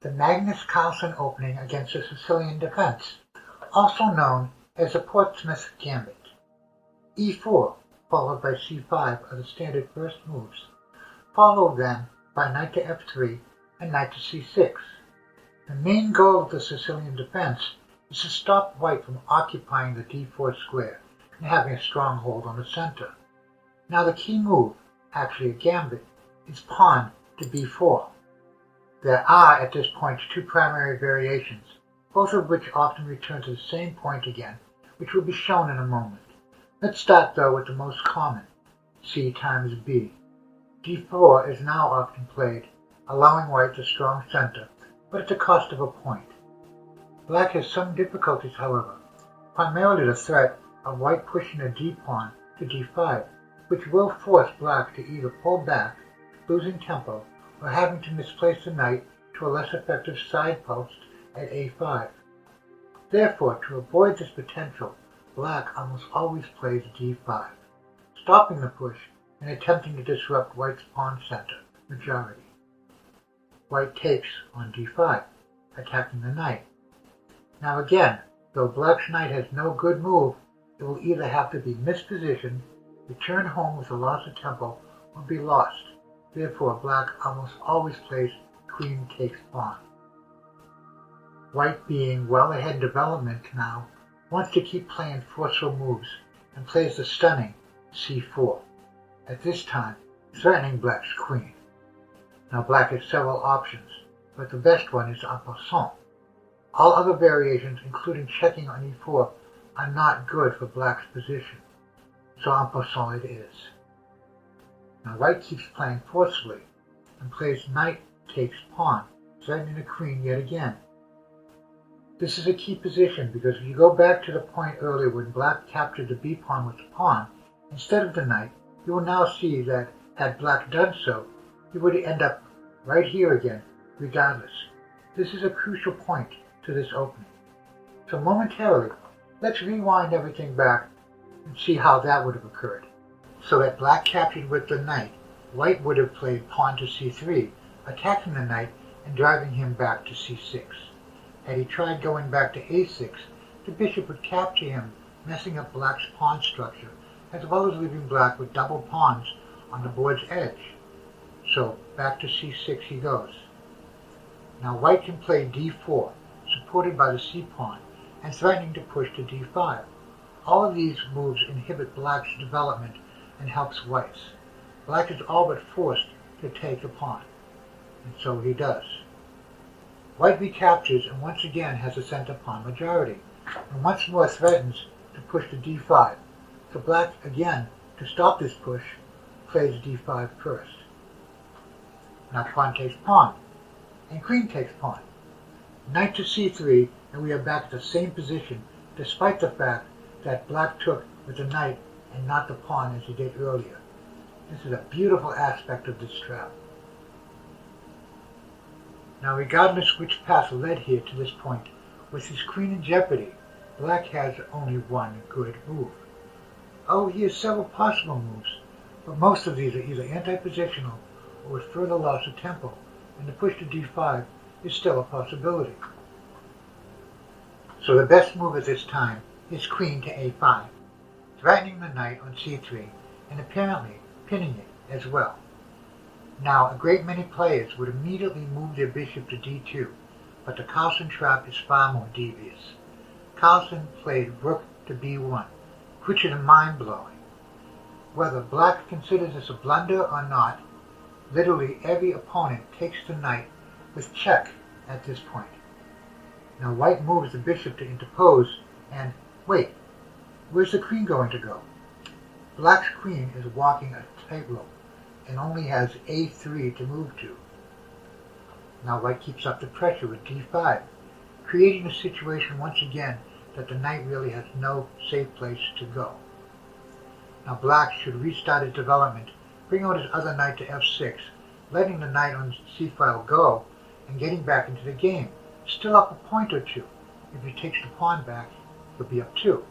the Magnus Carlsen Opening against the Sicilian defense, also known as the Portsmouth Gambit. e4, followed by c5 are the standard first moves, followed then by knight to f3 and knight to c6. The main goal of the Sicilian defense is to stop white from occupying the d4 square and having a strong hold on the center. Now the key move, actually a gambit, is pawn to b4. There are at this point two primary variations, both of which often return to the same point again, which will be shown in a moment. Let's start though with the most common, c times b. d4 is now often played, allowing white a strong center, but at the cost of a point. Black has some difficulties, however, primarily the threat of white pushing a d-pawn to d5, which will force black to either pull back, losing tempo, or having to misplace the knight to a less effective side post at a5. Therefore, to avoid this potential, black almost always plays d5, stopping the push and attempting to disrupt white's pawn center majority. White takes on d5, attacking the knight. Now again, though black's knight has no good move, it will either have to be mispositioned, return home with a loss of tempo, or be lost. Therefore, black almost always plays queen takes pawn. White, being well ahead in development now, wants to keep playing forceful moves and plays the stunning c4, at this time threatening black's queen. Now black has several options, but the best one is en passant. All other variations, including checking on e4, are not good for black's position, so en passant it is. Now white keeps playing forcefully and plays knight takes pawn, threatening the queen yet again. This is a key position because if you go back to the point earlier when black captured the b-pawn with the pawn instead of the knight, you will now see that had black done so, he would end up right here again, regardless. This is a crucial point to this opening. So momentarily, let's rewind everything back and see how that would have occurred. So that black captured with the knight, white would have played pawn to c3, attacking the knight and driving him back to c6. Had he tried going back to a6, the bishop would capture him, messing up black's pawn structure, as well as leaving black with double pawns on the board's edge. So back to c6 he goes. Now white can play d4, supported by the c-pawn, and threatening to push to d5. All of these moves inhibit black's development and helps white's. Black is all but forced to take the pawn, and so he does. White recaptures and once again has a center pawn majority, and once more threatens to push to d5. So black again, to stop this push, plays d5 first. Now pawn takes pawn, and queen takes pawn. Knight to c3, and we are back at the same position, despite the fact that black took with the knight and not the pawn as he did earlier. This is a beautiful aspect of this trap. Now regardless which path led here to this point, with his queen in jeopardy, black has only one good move. Oh, he has several possible moves, but most of these are either anti-positional or with further loss of tempo, and the push to d5 is still a possibility. So the best move at this time is queen to a5, threatening the knight on c3, and apparently pinning it as well. Now, a great many players would immediately move their bishop to d2, but the Carlsen trap is far more devious. Carlsen played rook to b1, which is mind-blowing. Whether black considers this a blunder or not, literally every opponent takes the knight with check at this point. Now white moves the bishop to interpose, and wait, where's the queen going to go? Black's queen is walking a tightrope and only has a3 to move to. Now white keeps up the pressure with d5, creating a situation once again that the knight really has no safe place to go. Now black should restart his development, bring out his other knight to f6, letting the knight on c-file go, and getting back into the game, still up a point or two. If he takes the pawn back, he'll be up 2.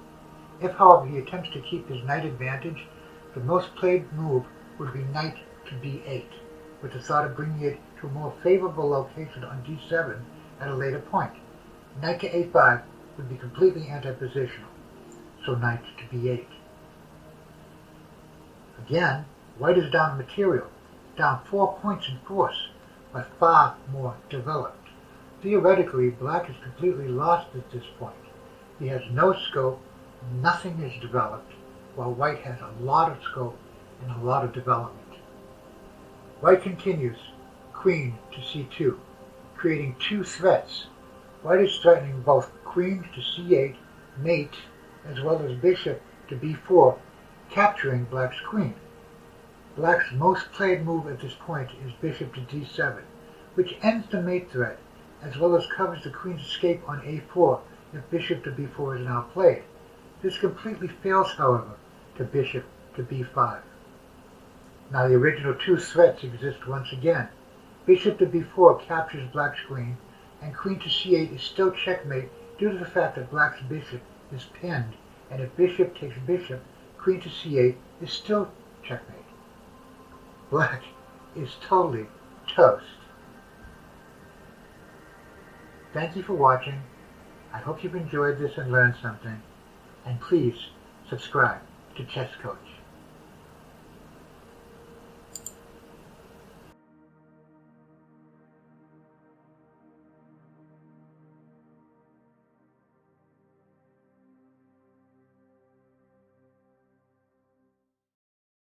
If, however, he attempts to keep his knight advantage, the most played move would be knight to b8, with the thought of bringing it to a more favorable location on d7 at a later point. Knight to a5 would be completely anti-positional, so knight to b8. Again, white is down material, down 4 points in force, but far more developed. Theoretically, black is completely lost at this point. He has no scope, nothing is developed, while white has a lot of scope and a lot of development. White continues, queen to c2, creating two threats. White is threatening both queen to c8, mate, as well as bishop to b4, capturing black's queen. Black's most played move at this point is bishop to d7, which ends the mate threat, as well as covers the queen's escape on a4 if bishop to b4 is now played. This completely fails, however, to bishop to b5. Now the original two threats exist once again. Bishop to b4 captures black's queen, and queen to c8 is still checkmate due to the fact that black's bishop is pinned, and if bishop takes bishop, queen to c8 is still checkmate. Black is totally toast. Thank you for watching. I hope you've enjoyed this and learned something. And please subscribe to Chess Coach.